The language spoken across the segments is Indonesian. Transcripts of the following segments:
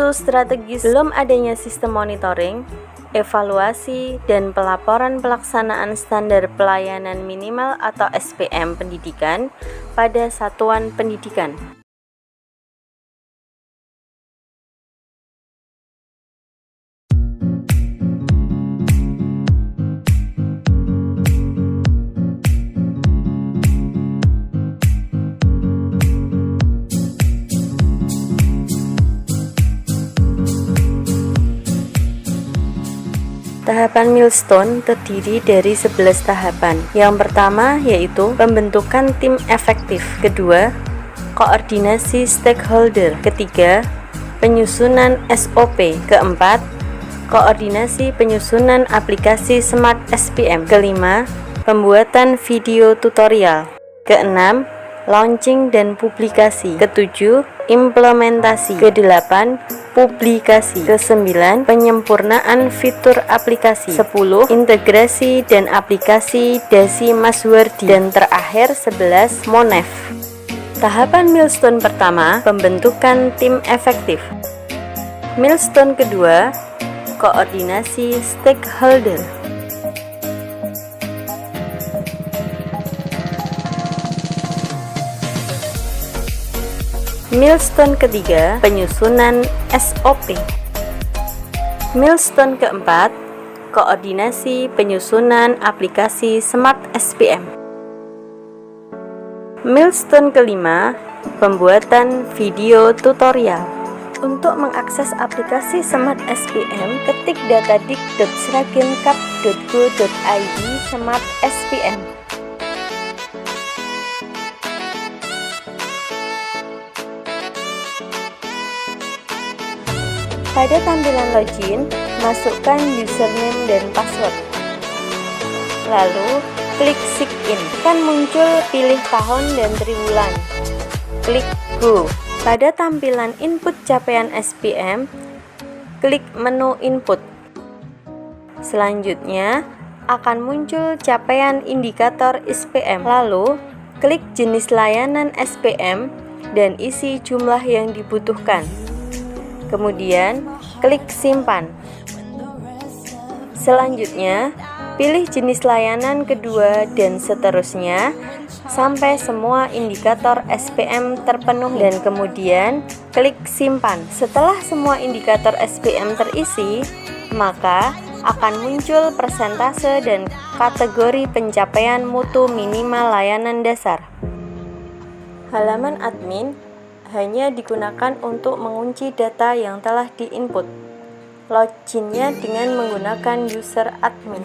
Isu strategis belum adanya sistem monitoring, evaluasi, dan pelaporan pelaksanaan standar pelayanan minimal atau SPM pendidikan pada satuan pendidikan. Tahapan milestone terdiri dari 11 tahapan. Yang pertama yaitu pembentukan tim efektif. Kedua, koordinasi stakeholder. Ketiga, penyusunan SOP. Keempat, koordinasi penyusunan aplikasi Smart SPM. Kelima, pembuatan video tutorial. Keenam, launching dan publikasi. Ketujuh, implementasi. Kedelapan, publikasi. Kesembilan, penyempurnaan fitur aplikasi. 10, integrasi dan aplikasi Dasi Maswardi. Dan terakhir 11, Monef. Tahapan milestone pertama, pembentukan tim efektif. Milestone kedua, koordinasi stakeholder. Milestone ketiga, penyusunan SOP. Milestone keempat, koordinasi penyusunan aplikasi Smart SPM. Milestone kelima, pembuatan video tutorial. Untuk mengakses aplikasi Smart SPM, ketik datadik.sragenkap.go.id Smart SPM. Pada tampilan login, masukkan username dan password. Lalu, klik sign in. Akan muncul pilih tahun dan triwulan. Klik Go. Pada tampilan input capaian SPM, klik menu input. Selanjutnya, akan muncul capaian indikator SPM. Lalu, klik jenis layanan SPM dan isi jumlah yang dibutuhkan. Kemudian, klik simpan. Selanjutnya, pilih jenis layanan kedua dan seterusnya sampai semua indikator SPM terpenuhi dan kemudian klik simpan. Setelah semua indikator SPM terisi, maka akan muncul persentase dan kategori pencapaian mutu minimal layanan dasar. Halaman admin hanya digunakan untuk mengunci data yang telah diinput. Loginnya dengan menggunakan user admin.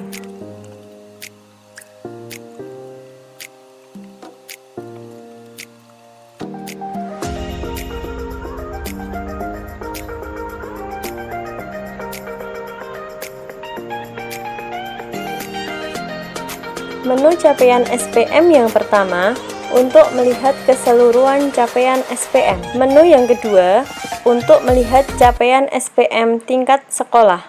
Menu capaian SPM yang pertama untuk melihat keseluruhan capaian SPM. Menu yang kedua untuk melihat capaian SPM tingkat sekolah.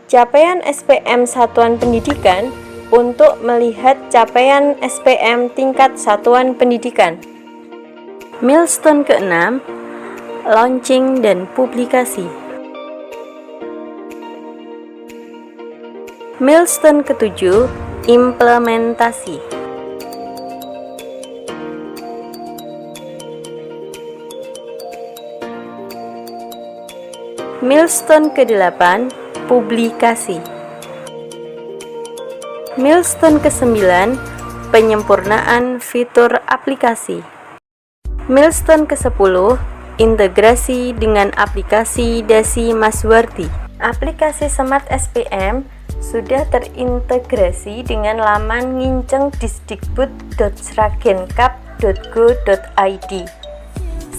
Capaian SPM satuan pendidikan untuk melihat capaian SPM tingkat satuan pendidikan. Milestone keenam, launching dan publikasi. Milestone ketujuh, implementasi. Milestone ke-8, publikasi. Milestone ke-9, penyempurnaan fitur aplikasi. Milestone ke-10, integrasi dengan aplikasi Dasi Maswardi. Aplikasi Smart SPM sudah terintegrasi dengan laman ngincengdisdikbud.sragenkap.go.id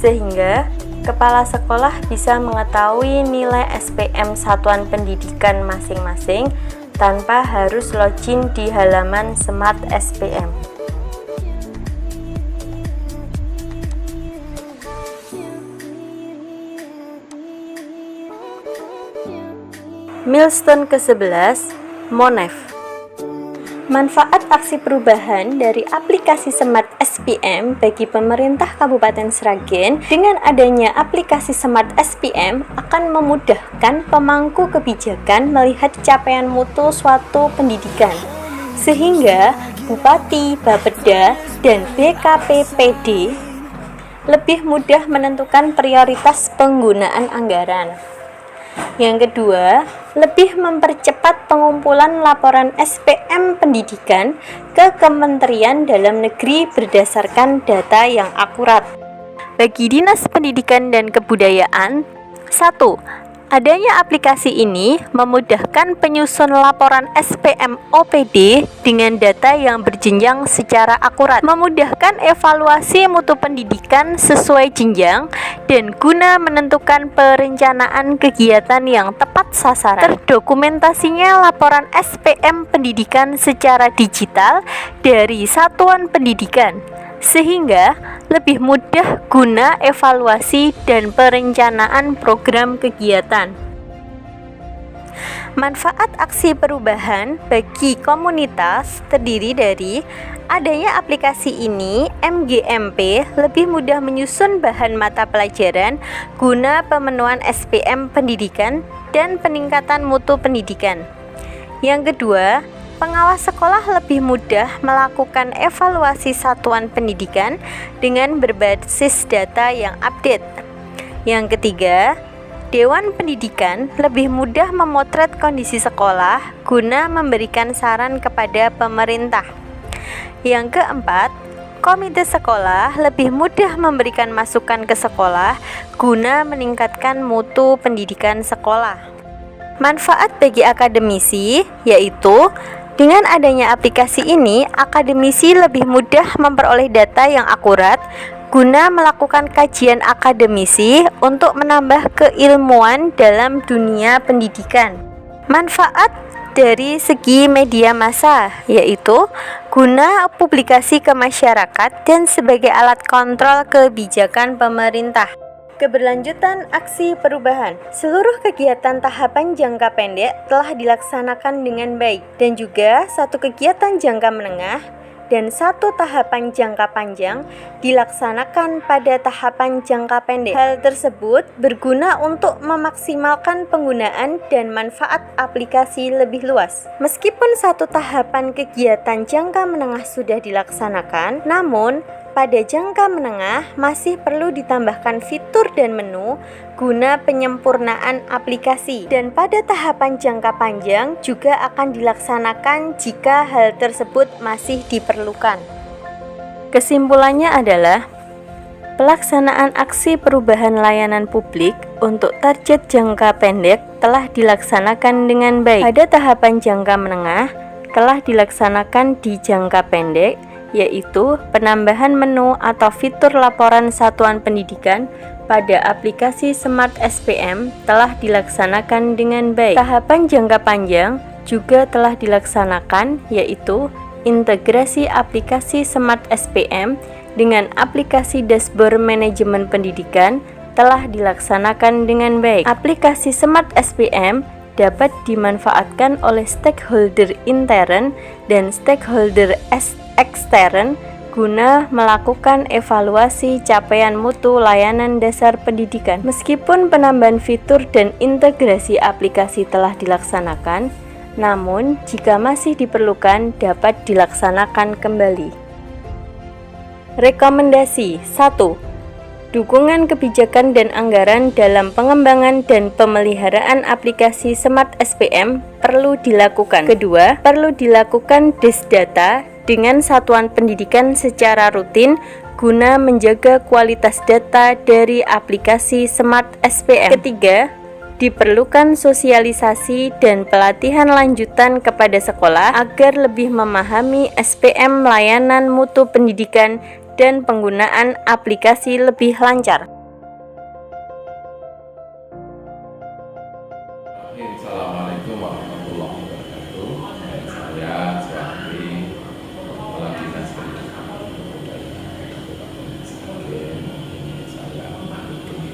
sehingga kepala sekolah bisa mengetahui nilai SPM satuan pendidikan masing-masing tanpa harus login di halaman Smart SPM. Milestone ke-11, Monef. Manfaat aksi perubahan dari aplikasi Smart SPM bagi pemerintah Kabupaten Sragen. Dengan adanya aplikasi Smart SPM akan memudahkan pemangku kebijakan melihat capaian mutu suatu pendidikan, sehingga Bupati, Bapeda, dan BKPPD lebih mudah menentukan prioritas penggunaan anggaran. Yang kedua, lebih mempercepat pengumpulan laporan SPM pendidikan ke Kementerian Dalam Negeri berdasarkan data yang akurat. Bagi Dinas Pendidikan dan Kebudayaan, 1. Adanya aplikasi ini memudahkan penyusun laporan SPM OPD dengan data yang berjenjang secara akurat, memudahkan evaluasi mutu pendidikan sesuai jenjang, dan guna menentukan perencanaan kegiatan yang tepat sasaran. Terdokumentasinya laporan SPM pendidikan secara digital dari satuan pendidikan, sehingga lebih mudah guna evaluasi dan perencanaan program kegiatan. Manfaat aksi perubahan bagi komunitas terdiri dari adanya aplikasi ini. MGMP lebih mudah menyusun bahan mata pelajaran guna pemenuhan SPM pendidikan dan peningkatan mutu pendidikan. Yang kedua, pengawas sekolah lebih mudah melakukan evaluasi satuan pendidikan dengan berbasis data yang update. Yang ketiga, Dewan Pendidikan lebih mudah memotret kondisi sekolah guna memberikan saran kepada pemerintah. Yang keempat, komite sekolah lebih mudah memberikan masukan ke sekolah guna meningkatkan mutu pendidikan sekolah. Manfaat bagi akademisi yaitu dengan adanya aplikasi ini, akademisi lebih mudah memperoleh data yang akurat guna melakukan kajian akademisi untuk menambah keilmuan dalam dunia pendidikan. Manfaat dari segi media massa yaitu guna publikasi ke masyarakat dan sebagai alat kontrol kebijakan pemerintah. Keberlanjutan aksi perubahan. Seluruh kegiatan tahapan jangka pendek telah dilaksanakan dengan baik, dan juga satu kegiatan jangka menengah dan satu tahapan jangka panjang dilaksanakan pada tahapan jangka pendek. Hal tersebut berguna untuk memaksimalkan penggunaan dan manfaat aplikasi lebih luas. Meskipun satu tahapan kegiatan jangka menengah sudah dilaksanakan, namun pada jangka menengah masih perlu ditambahkan fitur dan menu guna penyempurnaan aplikasi, dan pada tahapan jangka panjang juga akan dilaksanakan jika hal tersebut masih diperlukan. Kesimpulannya adalah pelaksanaan aksi perubahan layanan publik untuk target jangka pendek telah dilaksanakan dengan baik. Pada tahapan jangka menengah telah dilaksanakan di jangka pendek, yaitu penambahan menu atau fitur laporan satuan pendidikan pada aplikasi Smart SPM telah dilaksanakan dengan baik. Tahapan jangka panjang juga telah dilaksanakan, yaitu integrasi aplikasi Smart SPM dengan aplikasi dashboard manajemen pendidikan telah dilaksanakan dengan baik. Aplikasi Smart SPM dapat dimanfaatkan oleh stakeholder intern dan stakeholder ekstern guna melakukan evaluasi capaian mutu layanan dasar pendidikan. Meskipun penambahan fitur dan integrasi aplikasi telah dilaksanakan, namun jika masih diperlukan dapat dilaksanakan kembali. Rekomendasi 1. Dukungan kebijakan dan anggaran dalam pengembangan dan pemeliharaan aplikasi Smart SPM perlu dilakukan. Kedua, perlu dilakukan desdata dengan satuan pendidikan secara rutin guna menjaga kualitas data dari aplikasi Smart SPM. Ketiga, diperlukan sosialisasi dan pelatihan lanjutan kepada sekolah agar lebih memahami SPM layanan mutu pendidikan dan penggunaan aplikasi lebih lancar. Assalamualaikum warahmatullahi wabarakatuh. Saya Suami, Kepala Dinas Pendidikan saya mendukung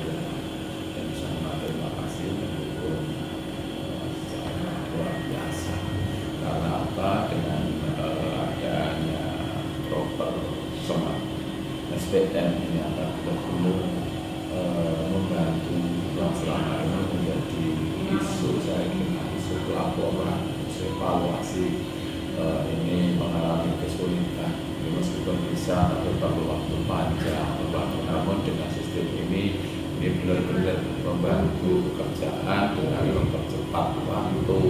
dan sangat terima kasih mendukung secara luar biasa. Karena apa? Dengan Smart SPM ini akan benar-benar membantu yang selama ini menjadi isu, saya kira isu pelaporan, isu evaluasi ini mengalami kesulitan. Meskipun bisa perlu waktu panjang membangun, namun dengan sistem ini benar-benar membantu pekerjaan dengan mempercepat waktu,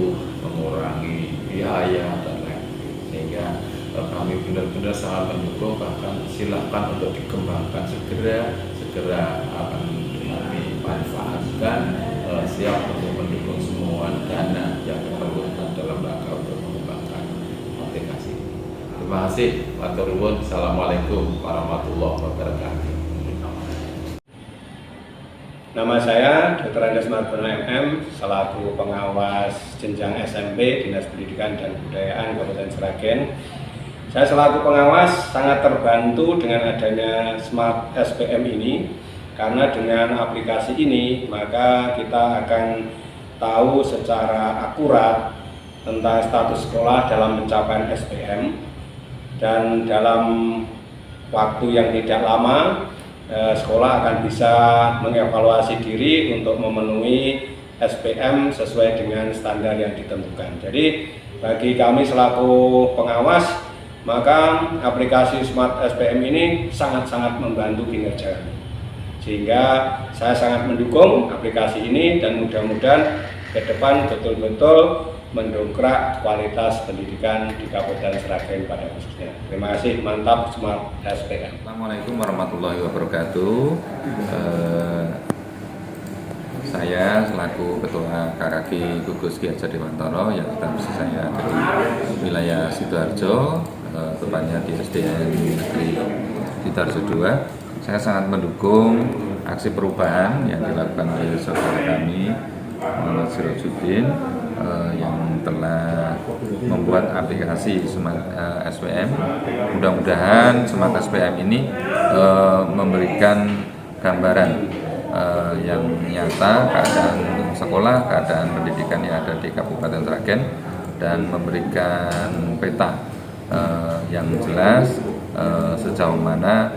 mengurangi biaya dan lain-lain. Sehingga kami benar-benar sangat mendukung, bahkan silakan untuk dikembangkan segera akan kami manfaatkan, siap untuk mendukung semua dana yang diperlukan dalam rangka untuk mengembangkan aplikasi. Terima kasih. Matur nuwun. Assalamualaikum warahmatullahi wabarakatuh. Nama saya Dr. Andes Margono MM, selaku pengawas jenjang SMP Dinas Pendidikan dan Kebudayaan Kabupaten Sragen. Saya selaku pengawas sangat terbantu dengan adanya Smart SPM ini, karena dengan aplikasi ini maka kita akan tahu secara akurat tentang status sekolah dalam pencapaian SPM, dan dalam waktu yang tidak lama sekolah akan bisa mengevaluasi diri untuk memenuhi SPM sesuai dengan standar yang ditentukan. Jadi bagi kami selaku pengawas, maka aplikasi Smart SPM ini sangat-sangat membantu kinerja kami. Sehingga saya sangat mendukung aplikasi ini, dan mudah-mudahan ke depan betul-betul mendongkrak kualitas pendidikan di Kabupaten Sragen pada khususnya. Terima kasih, mantap Smart SPM. Assalamualaikum warahmatullahi wabarakatuh. Saya selaku Ketua KKG Gugus Ki Hajar Dewantara, yang bersama saya dari wilayah Sidoarjo, tepatnya di SDN Negeri Sidoarjo 2. Saya sangat mendukung aksi perubahan yang dilakukan oleh saudara kami Muhammad Sirajuddin, yang telah membuat aplikasi Smart SPM. Mudah-mudahan Smart SPM ini memberikan gambaran yang nyata keadaan sekolah, keadaan pendidikan yang ada di Kabupaten Sragen, dan memberikan peta yang jelas sejauh mana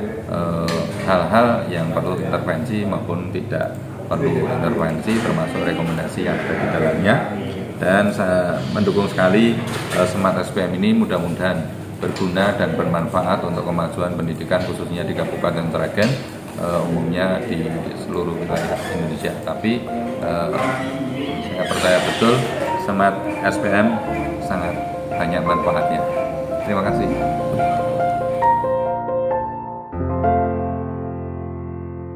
hal-hal yang perlu intervensi maupun tidak perlu intervensi, termasuk rekomendasi yang ada di dalamnya. Dan saya mendukung sekali Smart SPM ini, mudah-mudahan berguna dan bermanfaat untuk kemajuan pendidikan khususnya di Kabupaten Sragen, umumnya di seluruh wilayah Indonesia. Tapi saya percaya betul Smart SPM sangat banyak manfaatnya. Terima kasih.